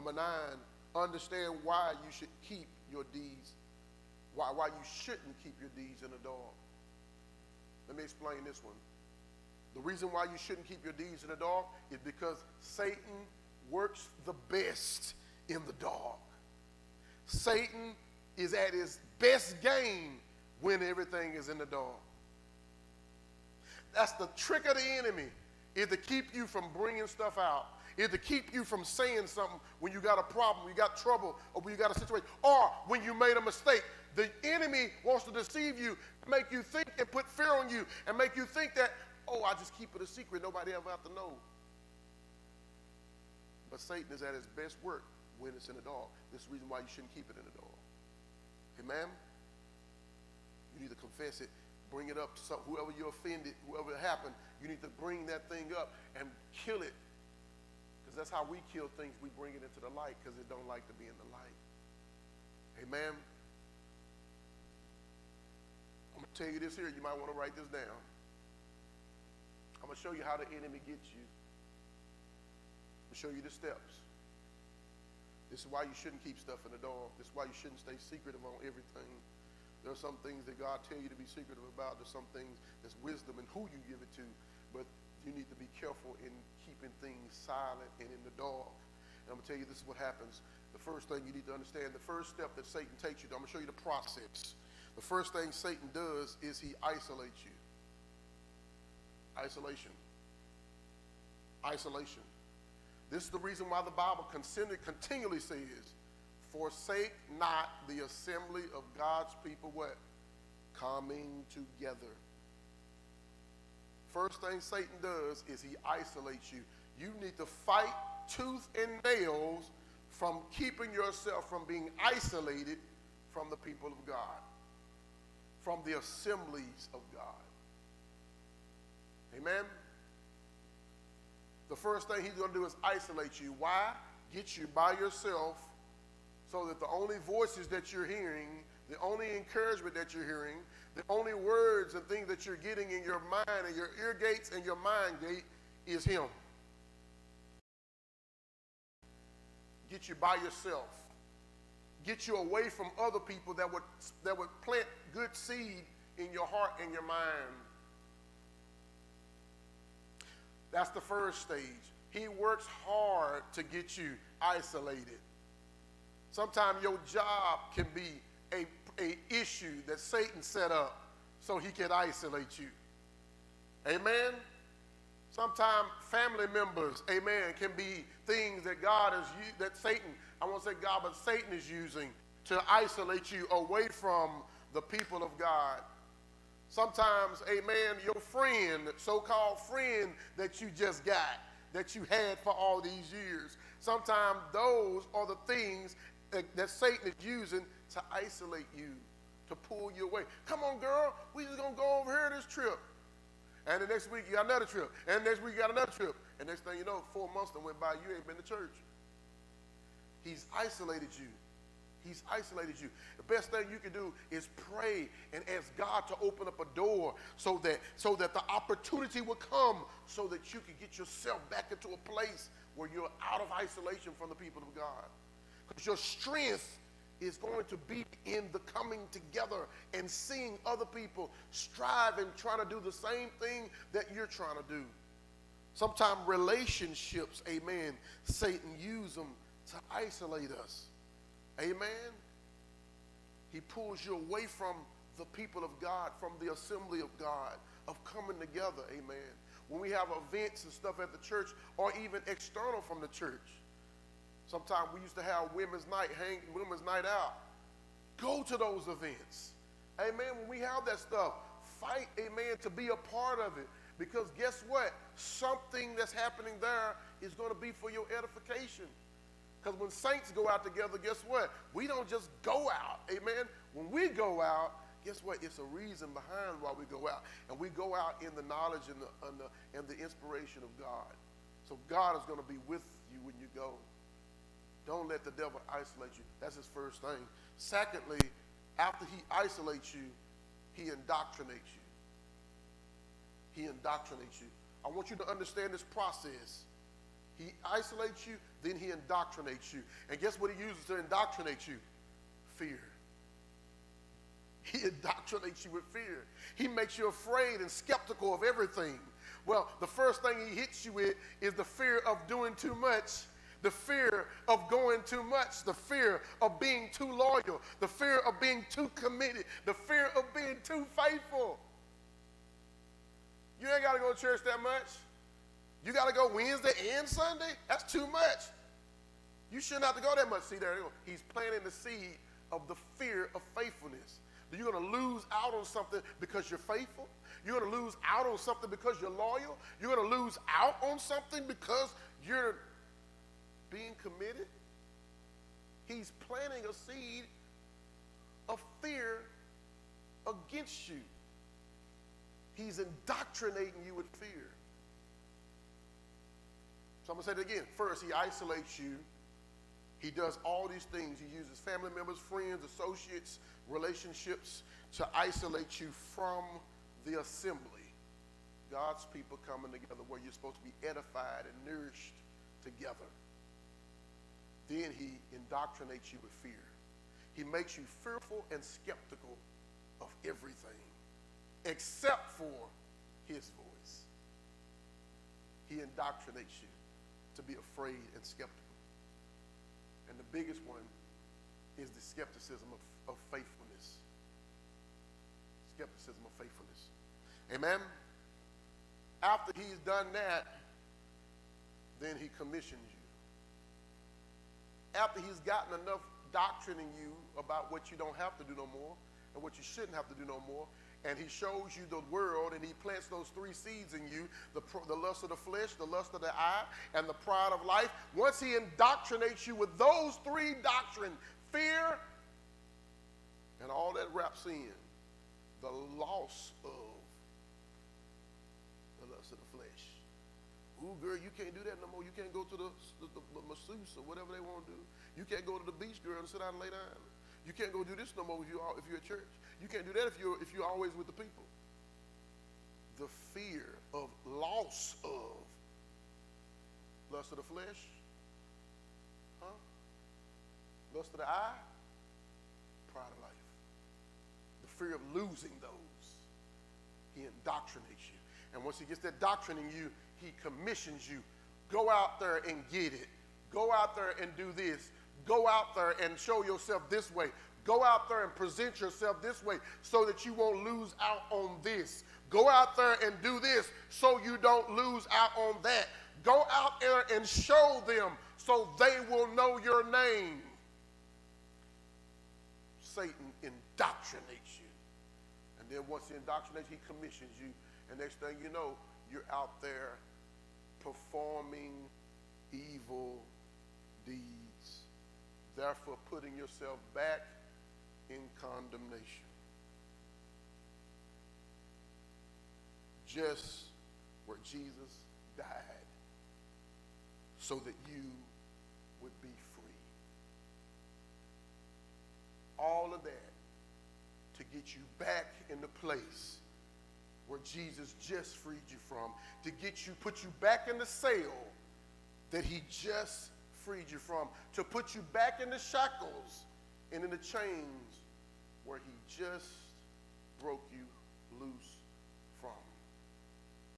Number 9, understand why you should keep your deeds, why you shouldn't keep your deeds in the dark. Let me explain this one. The reason why you shouldn't keep your deeds in the dark is because Satan works the best in the dark. Satan is at his best game when everything is in the dark. That's the trick of the enemy, is to keep you from bringing stuff out, is to keep you from saying something when you got a problem, you got trouble, or when you got a situation, or when you made a mistake. The enemy wants to deceive you, make you think and put fear on you, and make you think that, oh, I just keep it a secret, nobody ever have to know. But Satan is at his best work when it's in the dark. This is the reason why you shouldn't keep it in the dark. Amen? You need to confess it, bring it up to whoever you offended, whoever it happened, you need to bring that thing up and kill it. Because that's how we kill things. We bring it into the light because it don't like to be in the light. Amen? I'm going to tell you this here. You might want to write this down. I'm going to show you how the enemy gets you. I'm going to show you the steps. This is why you shouldn't keep stuff in the dark. This is why you shouldn't stay secretive on everything. There are some things that God tells you to be secretive about. There's some things that's wisdom in who you give it to. But you need to be careful in keeping things silent and in the dark. And I'm going to tell you this is what happens. The first thing you need to understand, the first step that Satan takes you to, I'm going to show you the process. The first thing Satan does is he isolates you. Isolation. Isolation. This is the reason why the Bible continually says, forsake not the assembly of God's people, what? Coming together. First thing Satan does is he isolates you. You need to fight tooth and nails from keeping yourself from being isolated from the people of God, from the assemblies of God. Amen? The first thing he's going to do is isolate you. Why? Get you by yourself so that the only voices that you're hearing, the only encouragement that you're hearing, the only words and things that you're getting in your mind and your ear gates and your mind gate is him. Get you by yourself. Get you away from other people that would plant good seed in your heart and your mind. That's the first stage. He works hard to get you isolated. Sometimes your job can be a issue that Satan set up so he can isolate you. Amen? Sometimes family members, amen, can be things that that Satan, I won't say God, but Satan is using to isolate you away from the people of God. Sometimes, amen, your friend, so-called friend that you just got, that you had for all these years, sometimes those are the things that Satan is using to isolate you, to pull you away. Come on, girl, we just going to go over here this trip. And the next week you got another trip. And the next week you got another trip. And next thing you know, 4 months that went by, you ain't been to church. He's isolated you. He's isolated you. The best thing you can do is pray and ask God to open up a door so that the opportunity will come so that you can get yourself back into a place where you're out of isolation from the people of God. Because your strength is going to be in the coming together and seeing other people strive and trying to do the same thing that you're trying to do. Sometimes relationships, amen, Satan uses them to isolate us. Amen. He pulls you away from the people of God, from the assembly of God, of coming together. Amen. When we have events and stuff at the church, or even external from the church. Sometimes we used to have women's night out. Go to those events. Amen. When we have that stuff, fight, amen, to be a part of it. Because guess what? Something that's happening there is going to be for your edification. Because when saints go out together, guess what? We don't just go out, amen? When we go out, guess what? It's a reason behind why we go out. And we go out in the knowledge and the inspiration of God. So God is going to be with you when you go. Don't let the devil isolate you. That's his first thing. Secondly, after he isolates you, he indoctrinates you. He indoctrinates you. I want you to understand this process. He isolates you, Then he indoctrinates you. And guess what he uses to indoctrinate you? Fear. He indoctrinates you with fear. He makes you afraid and skeptical of everything. Well, the first thing he hits you with is the fear of doing too much, the fear of going too much, the fear of being too loyal, the fear of being too committed, the fear of being too faithful. You ain't got to go to church that much. You got to go Wednesday and Sunday? That's too much. You shouldn't have to go that much. See, there you go. He's planting the seed of the fear of faithfulness. You're going to lose out on something because you're faithful. You're going to lose out on something because you're loyal. You're going to lose out on something because you're being committed. He's planting a seed of fear against you. He's indoctrinating you with fear. So I'm going to say it again. First, he isolates you. He does all these things. He uses family members, friends, associates, relationships to isolate you from the assembly. God's people coming together where you're supposed to be edified and nourished together. Then he indoctrinates you with fear. He makes you fearful and skeptical of everything except for his voice. He indoctrinates you to be afraid and skeptical. And the biggest one is the skepticism of faithfulness. Skepticism of faithfulness. Amen? After he's done that, then he commissions you. After he's gotten enough doctrine in you about what you don't have to do no more and what you shouldn't have to do no more, and he shows you the world, and he plants those three seeds in you, the lust of the flesh, the lust of the eye, and the pride of life. Once he indoctrinates you with those three doctrines, fear, and all that wraps in the loss of the lust of the flesh. Ooh, girl, you can't do that no more. You can't go to the masseuse or whatever they want to do. You can't go to the beach, girl, and sit down and lay down. You can't go do this no more if you're at church. You can't do that if you're always with the people. The fear of loss of lust of the flesh, lust of the eye, pride of life. The fear of losing those. He indoctrinates you. And once he gets that doctrine in you, he commissions you. Go out there and get it. Go out there and do this. Go out there and show yourself this way. Go out there and present yourself this way so that you won't lose out on this. Go out there and do this so you don't lose out on that. Go out there and show them so they will know your name. Satan indoctrinates you. And then once he indoctrinates, he commissions you. And next thing you know, you're out there performing evil deeds, therefore putting yourself back in condemnation. Just where Jesus died so that you would be free. All of that to get you back in the place where Jesus just freed you from, to put you back in the cell that he just freed you from, to put you back in the shackles and in the chains where he just broke you loose